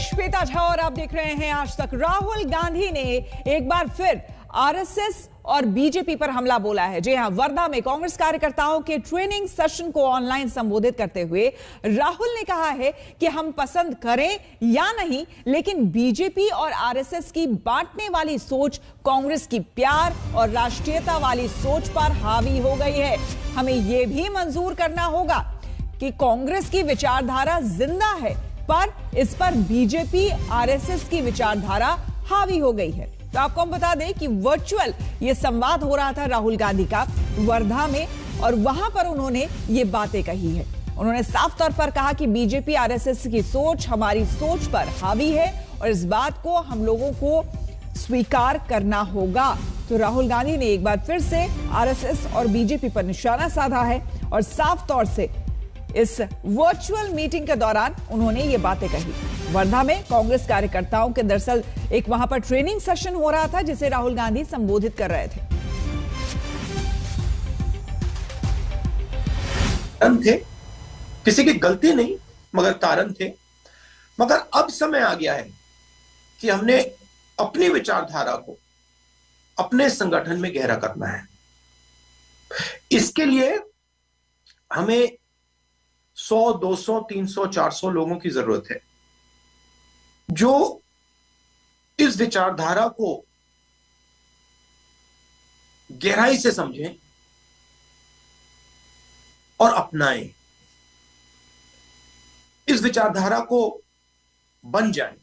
श्वेता झा और आप देख रहे हैं आज तक। राहुल गांधी ने एक बार फिर आरएसएस और बीजेपी पर हमला बोला है। जी हां, वर्धा में कांग्रेस कार्यकर्ताओं के ट्रेनिंग सेशन को ऑनलाइन संबोधित करते हुए राहुल ने कहा है कि हम पसंद करें या नहीं, लेकिन बीजेपी और आरएसएस की बांटने वाली सोच कांग्रेस की प्यार और राष्ट्रीयता वाली सोच पर हावी हो गई है। हमें यह भी मंजूर करना होगा कि कांग्रेस की विचारधारा जिंदा है, पर इस पर बीजेपी आरएसएस की विचारधारा हावी हो गई है। तो आपको हम बता दें कि वर्चुअल ये संवाद हो रहा था राहुल गांधी का वर्धा में, और वहां पर उन्होंने ये बातें कही है। उन्होंने साफ तौर पर कहा कि बीजेपी आरएसएस की सोच हमारी सोच पर हावी है और इस बात को हम लोगों को स्वीकार करना होगा। तो राहुल गांधी ने एक बार फिर से आरएसएस और बीजेपी पर निशाना साधा है और साफ तौर से इस वर्चुअल मीटिंग के दौरान उन्होंने ये बातें कही। वर्धा में कांग्रेस कार्यकर्ताओं के दरअसल एक वहां पर ट्रेनिंग सेशन हो रहा था जिसे राहुल गांधी संबोधित कर रहे थे। किसी की गलती नहीं मगर कारण थे। मगर अब समय आ गया है कि हमने अपनी विचारधारा को अपने संगठन में गहरा करना है। इसके लिए हमें 100, 200, 300, 400 लोगों की जरूरत है जो इस विचारधारा को गहराई से समझें और अपनाएं, इस विचारधारा को बन जाएं।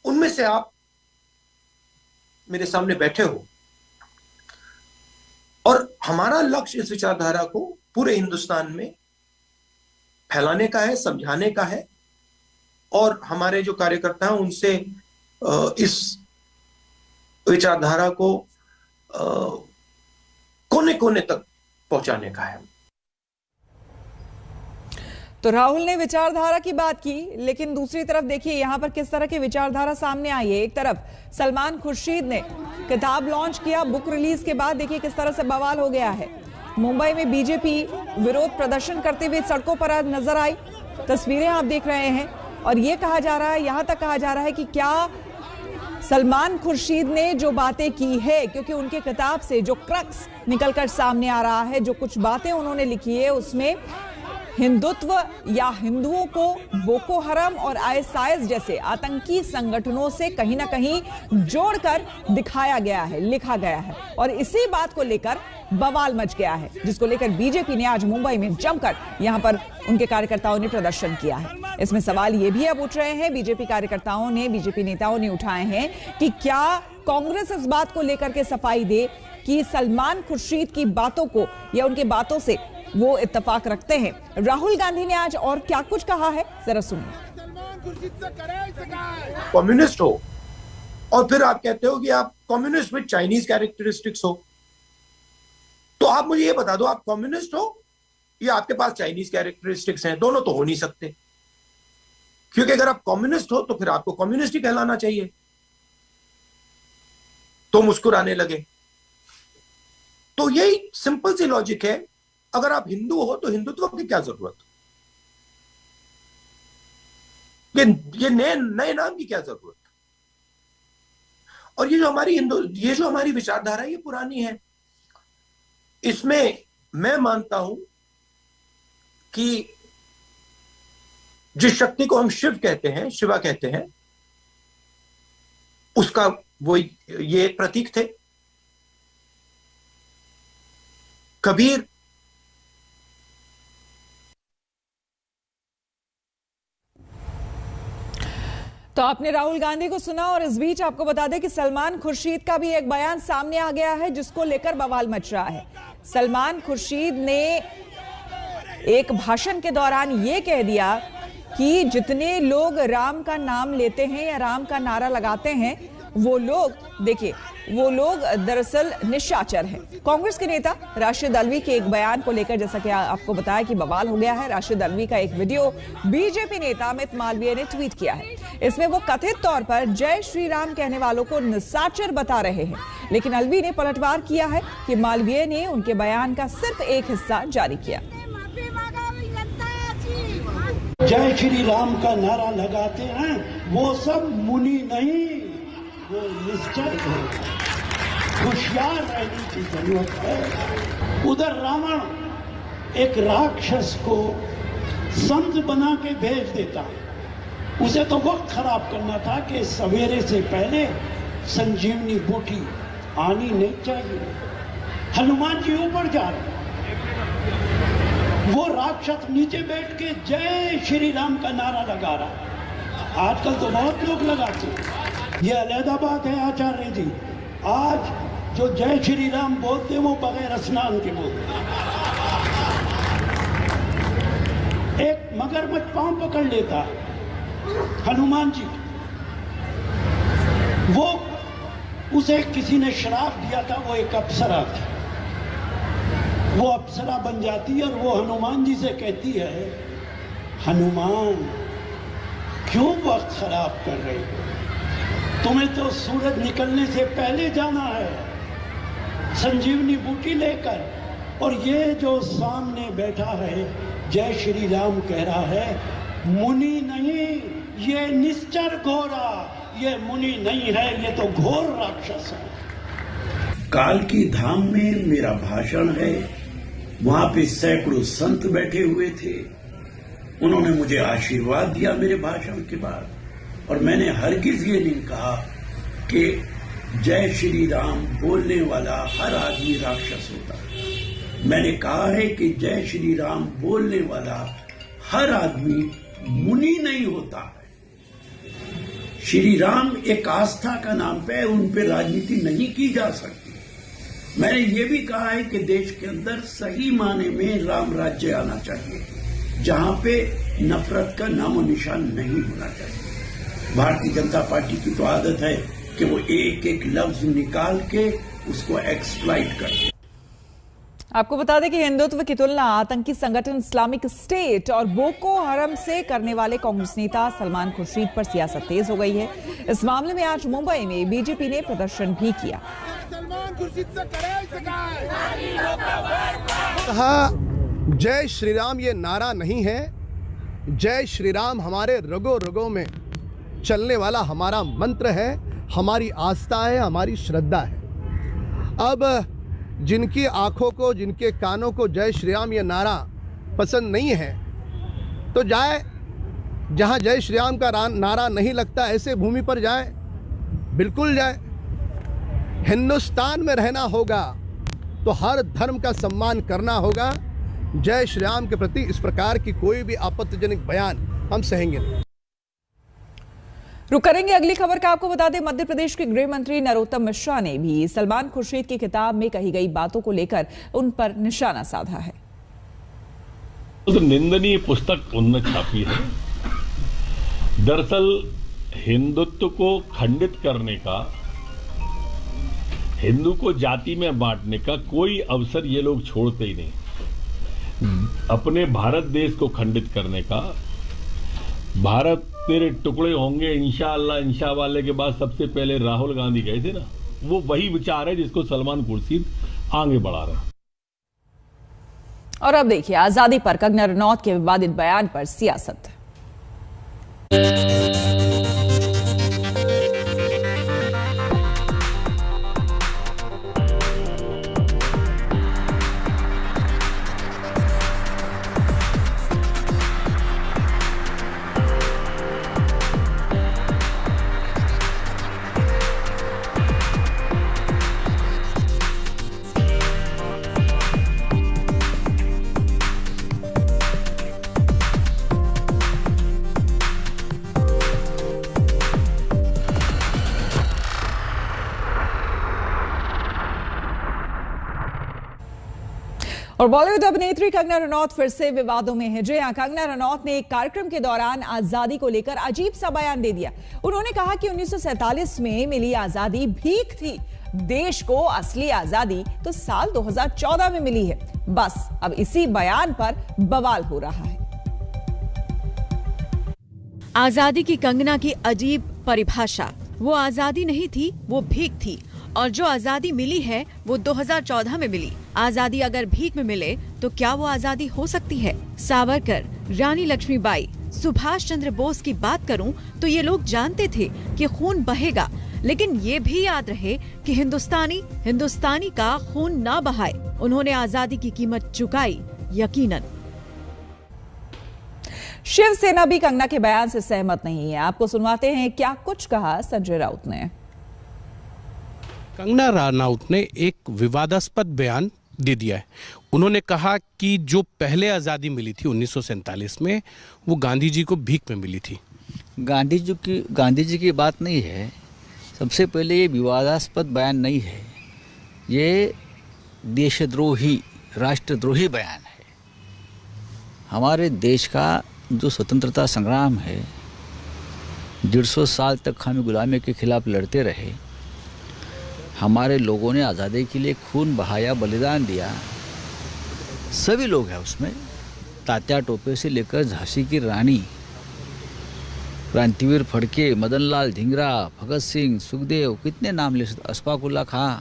उनमें से आप मेरे सामने बैठे हो और हमारा लक्ष्य इस विचारधारा को पूरे हिंदुस्तान में फैलाने का है, समझाने का है और हमारे जो कार्यकर्ता हैं उनसे इस विचारधारा को कोने कोने तक पहुंचाने का है। तो राहुल ने विचारधारा की बात की, लेकिन दूसरी तरफ देखिए यहां पर किस तरह की विचारधारा सामने आई है। एक तरफ सलमान खुर्शीद ने किताब लॉन्च किया, बुक रिलीज के बाद देखिए किस तरह से बवाल हो गया है। मुंबई में बीजेपी विरोध प्रदर्शन करते हुए सड़कों पर आज नजर आई, तस्वीरें आप देख रहे हैं। और यह कहा जा रहा है, यहां तक कहा जा रहा है कि क्या सलमान खुर्शीद ने जो बातें की है, क्योंकि उनके किताब से जो क्रक्स निकलकर सामने आ रहा है, जो कुछ बातें उन्होंने लिखी है, उसमें हिंदुत्व या हिंदुओं को बोको हराम और आईएसआईएस जैसे आतंकी संगठनों से कहीं ना कहीं जोड़कर दिखाया गया है, लिखा गया है। और इसी बात को लेकर बवाल मच गया है, जिसको लेकर बीजेपी ने आज मुंबई में जमकर यहां पर उनके कार्यकर्ताओं ने प्रदर्शन किया है। इसमें सवाल ये भी अब उठ रहे हैं, बीजेपी कार्यकर्ताओं ने, बीजेपी नेताओं ने उठाए हैं कि क्या कांग्रेस इस बात को लेकर के सफाई दे कि सलमान खुर्शीद की बातों को या उनकी बातों से वो इत्तेफाक रखते हैं। राहुल गांधी ने आज और क्या कुछ कहा है, जरा सुनिए। कम्युनिस्ट हो और फिर आप कहते हो कि आप कम्युनिस्ट विद चाइनीज कैरेक्टरिस्टिक्स हो, तो आप मुझे ये बता दो, आप कम्युनिस्ट हो या आपके पास चाइनीज कैरेक्टरिस्टिक्स हैं? दोनों तो हो नहीं सकते, क्योंकि अगर आप कम्युनिस्ट हो तो फिर आपको कम्युनिस्ट ही कहलाना चाहिए। तो मुस्कुराने लगे। तो यही सिंपल सी लॉजिक है। अगर आप हिंदू हो तो हिंदुत्व की क्या जरूरत, ये नए नाम की क्या जरूरत? और ये जो हमारी विचारधारा ये पुरानी है। इसमें मैं मानता हूं कि जिस शक्ति को हम शिव कहते हैं, शिवा कहते हैं, उसका ये एक प्रतीक थे। कबीर तो आपने राहुल गांधी को सुना, और इस बीच आपको बता दें कि सलमान खुर्शीद का भी एक बयान सामने आ गया है जिसको लेकर बवाल मच रहा है। सलमान खुर्शीद ने एक भाषण के दौरान यह कह दिया कि जितने लोग राम का नाम लेते हैं या राम का नारा लगाते हैं, वो लोग देखिए वो लोग दरअसल निशाचर हैं। कांग्रेस के नेता राशिद अल्वी के एक बयान को लेकर जैसा कि आपको बताया कि बवाल हो गया है। राशिद अल्वी का एक वीडियो बीजेपी नेता अमित मालवीय ने ट्वीट किया है। इसमें वो कथित तौर पर जय श्री राम कहने वालों को निशाचर बता रहे हैं, लेकिन अल्वी ने पलटवार किया है कि मालवीय ने उनके बयान का सिर्फ एक हिस्सा जारी किया। जय श्री राम का नारा लगाते हैं वो सब मुनि नहीं, वो निश्चय है। होशियार रहने की जरूरत है। उधर रावण एक राक्षस को संत बना के भेज देता, उसे तो वक्त खराब करना था कि सवेरे से पहले संजीवनी बूटी आनी नहीं चाहिए। हनुमान जी ऊपर जा रहे, वो राक्षस नीचे बैठ के जय श्री राम का नारा लगा रहा। आजकल तो बहुत लोग लगाते हैं, ये अलहदा बात है आचार्य जी। आज जो जय श्री राम बोलते वो बगैर स्नान के बोलते। एक मगरमच्छ पांव पकड़ लेता हनुमान जी, वो उसे किसी ने श्राप दिया था, वो एक अप्सरा थी। वो अप्सरा बन जाती है और वो हनुमान जी से कहती है, हनुमान क्यों वक्त खराब कर रहे हो, तुम्हें तो सूरज निकलने से पहले जाना है संजीवनी बूटी लेकर। और ये जो सामने बैठा है जय श्री राम कह रहा है मुनि नहीं, ये निश्चर घोरा, ये मुनि नहीं है, ये तो घोर राक्षस है। काल की धाम में मेरा भाषण है, वहां पे सैकड़ों संत बैठे हुए थे। उन्होंने मुझे आशीर्वाद दिया मेरे भाषण के बाद, और मैंने हरगिज ये नहीं कहा कि जय श्री राम बोलने वाला हर आदमी राक्षस होता है। मैंने कहा है कि जय श्री राम बोलने वाला हर आदमी मुनि नहीं होता है। श्री राम एक आस्था का नाम पे, उन पे राजनीति नहीं की जा सकती। मैंने ये भी कहा है कि देश के अंदर सही माने में राम राज्य आना चाहिए, जहां पे नफरत का नामो निशान नहीं होना चाहिए। भारतीय जनता पार्टी की तो आदत है कि वो एक एक लफ्ज निकाल के उसको एक्सप्लॉइट करते। आपको बता दें कि हिंदुत्व की तुलना आतंकी संगठन इस्लामिक स्टेट और बोको हरम से करने वाले कांग्रेस नेता सलमान खुर्शीद पर सियासत तेज हो गई है। इस मामले में आज मुंबई में बीजेपी ने प्रदर्शन भी किया। कहा जय श्री राम ये नारा नहीं है, जय श्री राम हमारे रगों रगों में चलने वाला हमारा मंत्र है, हमारी आस्था है, हमारी श्रद्धा है। अब जिनकी आंखों को, जिनके कानों को जय श्री राम ये नारा पसंद नहीं है, तो जाए जहां जय श्री राम का नारा नहीं लगता ऐसे भूमि पर जाए, बिल्कुल जाए। हिंदुस्तान में रहना होगा तो हर धर्म का सम्मान करना होगा। जय श्री राम के प्रति इस प्रकार की कोई भी आपत्तिजनक बयान हम सहेंगे नहीं। रुक करेंगे अगली खबर का। आपको बता दें, मध्य प्रदेश के गृह मंत्री नरोत्तम मिश्रा ने भी सलमान खुर्शीद की किताब में कही गई बातों को लेकर उन पर निशाना साधा है। तो निंदनीय पुस्तक उन्होंने छापी है। दरअसल हिंदुत्व को खंडित करने का, हिंदू को जाति में बांटने का कोई अवसर ये लोग छोड़ते ही नहीं। अपने भारत देश को खंडित करने का, भारत तेरे टुकड़े होंगे इंशाअल्लाह इंशा वाले के बाद सबसे पहले राहुल गांधी गए थे ना, वो वही विचार है जिसको सलमान खुर्शीद आगे बढ़ा रहे हैं। और अब देखिए आजादी पर कंगना रनौत के विवादित बयान पर सियासत। और बॉलीवुड अभिनेत्री कंगना रनौत फिर से विवादों में है। जी हां, कंगना रनौत ने एक कार्यक्रम के दौरान आजादी को लेकर अजीब सा बयान दे दिया। उन्होंने कहा कि 1947 में मिली आजादी भीख थी, देश को असली आजादी तो साल 2014 में मिली है। बस अब इसी बयान पर बवाल हो रहा है। आजादी की कंगना की अजीब परिभाषा, वो आजादी नहीं थी, वो भीख थी, और जो आजादी मिली है वो 2014 में मिली। आजादी अगर भीख में मिले तो क्या वो आजादी हो सकती है? सावरकर, रानी लक्ष्मीबाई, सुभाष चंद्र बोस की बात करूं तो ये लोग जानते थे कि खून बहेगा, लेकिन ये भी याद रहे कि हिंदुस्तानी का खून ना बहाए। उन्होंने आजादी की कीमत चुकाई, यकीनन। शिवसेना भी कंगना के बयान से सहमत नहीं है। आपको सुनवाते हैं क्या कुछ कहा संजय राउत ने। कंगना रनौत ने एक विवादास्पद बयान दे दिया है। उन्होंने कहा कि जो पहले आज़ादी मिली थी 1947 में, वो गांधी जी को भीख में मिली थी। गांधी जी की बात नहीं है। सबसे पहले ये विवादास्पद बयान नहीं है, ये देशद्रोही, राष्ट्रद्रोही बयान है। हमारे देश का जो स्वतंत्रता संग्राम है, 150 साल तक हम गुलामी के खिलाफ लड़ते रहे। हमारे लोगों ने आज़ादी के लिए खून बहाया, बलिदान दिया। सभी लोग हैं उसमें, तात्या टोपे से लेकर झांसी की रानी, क्रांतिवीर फड़के, मदन लाल धिंगरा, भगत सिंह, सुखदेव, कितने नाम ले सकते, अशफाक उल्ला खां,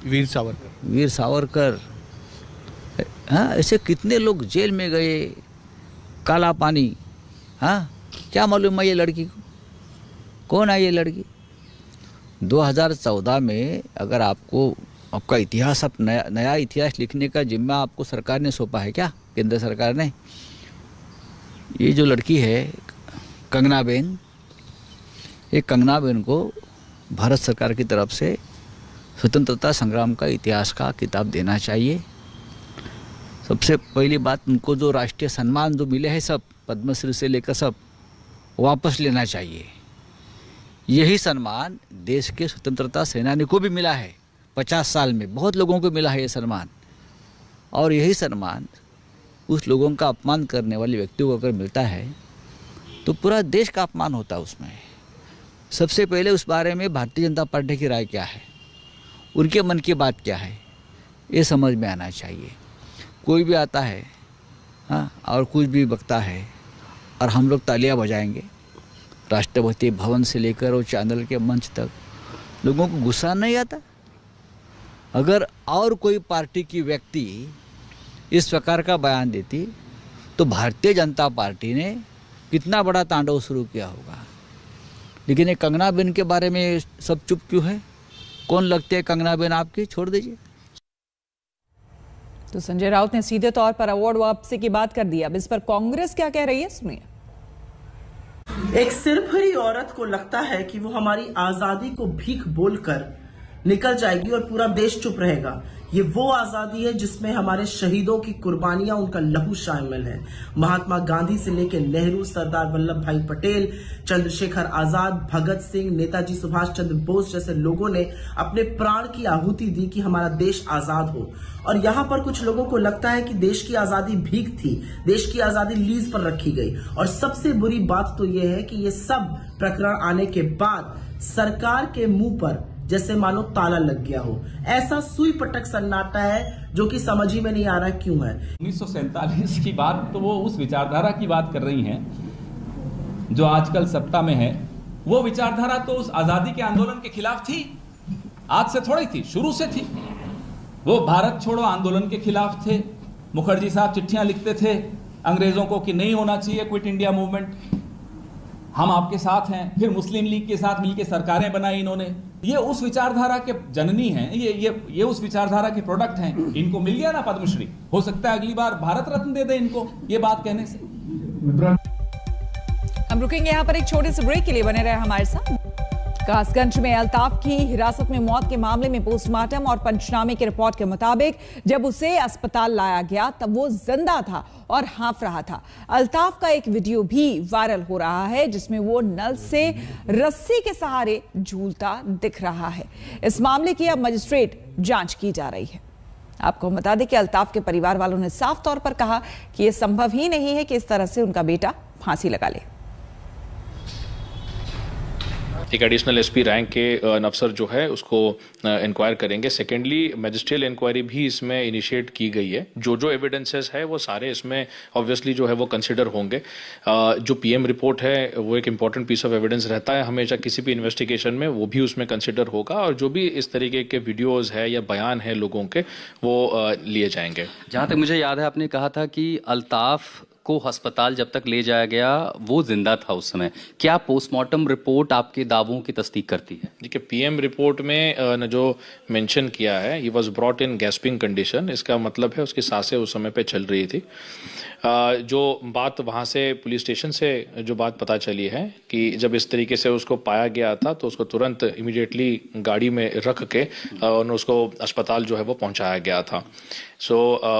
वीर सावरकर, हाँ, ऐसे कितने लोग जेल में गए। काला पानी, हाँ, क्या मालूम है ये लड़की को, कौन है ये लड़की। 2014 में अगर आपका इतिहास, आप नया इतिहास लिखने का जिम्मा आपको सरकार ने सौंपा है क्या, केंद्र सरकार ने। ये जो लड़की है कंगना बेन, ये कंगना बेन को भारत सरकार की तरफ से स्वतंत्रता संग्राम का इतिहास का किताब देना चाहिए। सबसे पहली बात, उनको जो राष्ट्रीय सम्मान जो मिले हैं सब, पद्मश्री से लेकर सब, वापस लेना चाहिए। यही सम्मान देश के स्वतंत्रता सेनानी को भी मिला है 50 साल में, बहुत लोगों को मिला है ये सम्मान। और यही सम्मान उस लोगों का अपमान करने वाले व्यक्ति को अगर मिलता है तो पूरा देश का अपमान होता है उसमें। सबसे पहले उस बारे में भारतीय जनता पार्टी की राय क्या है, उनके मन की बात क्या है, ये समझ में आना चाहिए। कोई भी आता है, हाँ, और कुछ भी बकता है और हम लोग तालियां बजाएंगे, राष्ट्रपति भवन से लेकर और चैनल के मंच तक, लोगों को गुस्सा नहीं आता। अगर और कोई पार्टी की व्यक्ति इस प्रकार का बयान देती तो भारतीय जनता पार्टी ने कितना बड़ा तांडव शुरू किया होगा। लेकिन ये कंगना बेन के बारे में सब चुप क्यों है? कौन लगते है कंगना बेन आपकी? छोड़ दीजिए। तो संजय राउत ने सीधे तौर पर अवार्ड वापसी की बात कर दी। अब इस पर कांग्रेस क्या कह रही है, सुनिए। एक सिरफरी औरत को लगता है कि वो हमारी आजादी को भीख बोलकर निकल जाएगी और पूरा देश चुप रहेगा। ये वो आजादी है जिसमें हमारे शहीदों की कुर्बानियां, उनका लहू शामिल है। महात्मा गांधी से लेकर नेहरू, सरदार वल्लभ भाई पटेल, चंद्रशेखर आजाद, भगत सिंह, नेताजी सुभाष चंद्र बोस जैसे लोगों ने अपने प्राण की आहुति दी कि हमारा देश आजाद हो। और यहाँ पर कुछ लोगों को लगता है कि देश की आजादी भीख थी, देश की आजादी लीज पर रखी गई। और सबसे बुरी बात तो यह है कि ये सब प्रकरण आने के बाद सरकार के मुंह पर जैसे मानो ताला लग गया हो। ऐसा सुई पटक सन्नाटा है जो कि समझ ही में नहीं आ रहा क्यों है। 1947 की बात तो वो उस विचारधारा की बात कर रही हैं जो आजकल सत्ता में है। वो विचारधारा तो उस आजादी के आंदोलन के खिलाफ थी, आज से थोड़ी थी, शुरू से थी। वो भारत छोड़ो आंदोलन के खिलाफ थे। मुखर्जी साहब चिट्ठियां लिखते थे अंग्रेजों को कि नहीं होना चाहिए क्विट इंडिया मूवमेंट, हम आपके साथ हैं। फिर मुस्लिम लीग के साथ मिलकर सरकारें बनाई इन्होंने। ये उस विचारधारा के जननी हैं, ये उस विचारधारा के प्रोडक्ट हैं। इनको मिल गया ना पद्मश्री, हो सकता है अगली बार भारत रत्न दे दे इनको ये बात कहने से। हम रुकेंगे यहाँ पर एक छोटे से ब्रेक के लिए, बने रहे हमारे साथ। कासगंज में अल्ताफ की हिरासत में मौत के मामले में पोस्टमार्टम और पंचनामे की रिपोर्ट के मुताबिक जब उसे अस्पताल लाया गया तब वो जिंदा था और हाँफ रहा था। अल्ताफ का एक वीडियो भी वायरल हो रहा है जिसमें वो नल से रस्सी के सहारे झूलता दिख रहा है। इस मामले की अब मजिस्ट्रेट जांच की जा रही है। आपको बता दें कि अल्ताफ के परिवार वालों ने साफ तौर पर कहा कि यह संभव ही नहीं है कि इस तरह से उनका बेटा फांसी लगा ले। एक एडिशनल एसपी रैंक के अफसर जो है उसको इंक्वायर करेंगे। सेकेंडली मैजिस्ट्रियल इंक्वायरी भी इसमें इनिशिएट की गई है। जो जो एविडेंसेस है वो सारे इसमें ऑब्वियसली जो है वो कंसिडर होंगे। जो पीएम रिपोर्ट है वो एक इम्पॉर्टेंट पीस ऑफ एविडेंस रहता है हमेशा किसी भी इन्वेस्टिगेशन में, वो भी उसमें कंसिडर होगा और जो भी इस तरीके के वीडियोज़ है या बयान है लोगों के वो लिए जाएंगे। जहाँ तक मुझे याद है आपने कहा था कि अल्ताफ को अस्पताल जब तक ले जाया गया वो जिंदा था उस समय, क्या पोस्टमार्टम रिपोर्ट आपके दावों की तस्दीक करती है? देखिए, पीएम रिपोर्ट में न जो मेंशन किया है, he was brought in gasping condition, इसका मतलब है उसकी सांसें उस समय पे चल रही थी। जो बात वहाँ से पुलिस स्टेशन से जो बात पता चली है कि जब इस तरीके से उसको पाया गया था तो उसको तुरंत इमीडिएटली गाड़ी में रख के उसको अस्पताल जो है वो पहुंचाया गया था।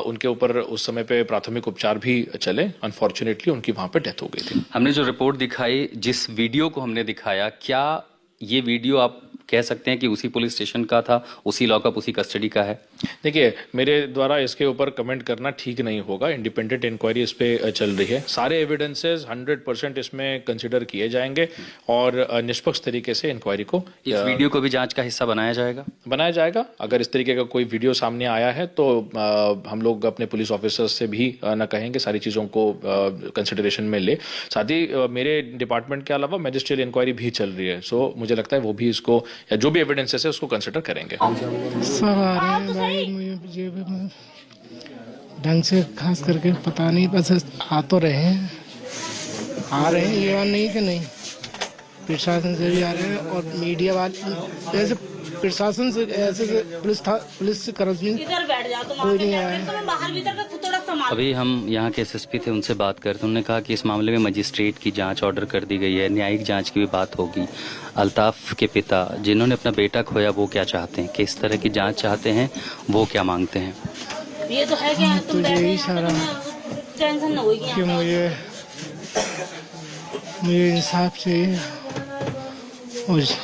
उनके ऊपर उस समय पे प्राथमिक उपचार भी चले, अनफॉर्चुनेटली उनकी वहाँ पे डेथ हो गई थी। हमने जो रिपोर्ट दिखाई, जिस वीडियो को हमने दिखाया, क्या ये वीडियो आप कह सकते हैं कि उसी पुलिस स्टेशन का था, उसी लॉकअप, उसी कस्टडी का है? देखिए, मेरे द्वारा इसके ऊपर कमेंट करना ठीक नहीं होगा। इंडिपेंडेंट इंक्वायरी इस पे चल रही है, सारे एविडेंसेस 100% इसमें कंसिडर किए जाएंगे और निष्पक्ष तरीके से इंक्वायरी को, इस वीडियो को भी जांच का हिस्सा बनाया जाएगा। अगर इस तरीके का कोई वीडियो सामने आया है तो हम लोग अपने पुलिस ऑफिसर्स से भी न कहेंगे सारी चीज़ों को कंसिडरेशन में ले। साथ ही मेरे डिपार्टमेंट के अलावा मैजिस्ट्रियल इंक्वायरी भी चल रही है, सो मुझे लगता है वो भी इसको, या जो भी एविडेंसेस है उसको कंसिडर करेंगे। सब आ रहे हैं भाई, मुझे भी ढंग से खास करके पता नहीं, बस आ तो रहे हैं, ये बात नहीं कि नहीं, प्रशासन से भी आ रहे हैं और मीडिया वाले, ऐसे प्रशासन से ऐसे पुलिस से कोई नहीं आया है। अभी हम यहाँ के एसएसपी थे, उनसे बात करते, उन्होंने कहा कि इस मामले में मजिस्ट्रेट की जांच ऑर्डर कर दी गई है, न्यायिक जांच की भी बात होगी। अल्ताफ के पिता जिन्होंने अपना बेटा खोया, वो क्या चाहते हैं, किस तरह की जांच चाहते हैं, वो क्या मांगते हैं? ये तो है कि तुम यही सारा टेंशन न होगी कि मुझे इंसाफ चाहिए, मुझे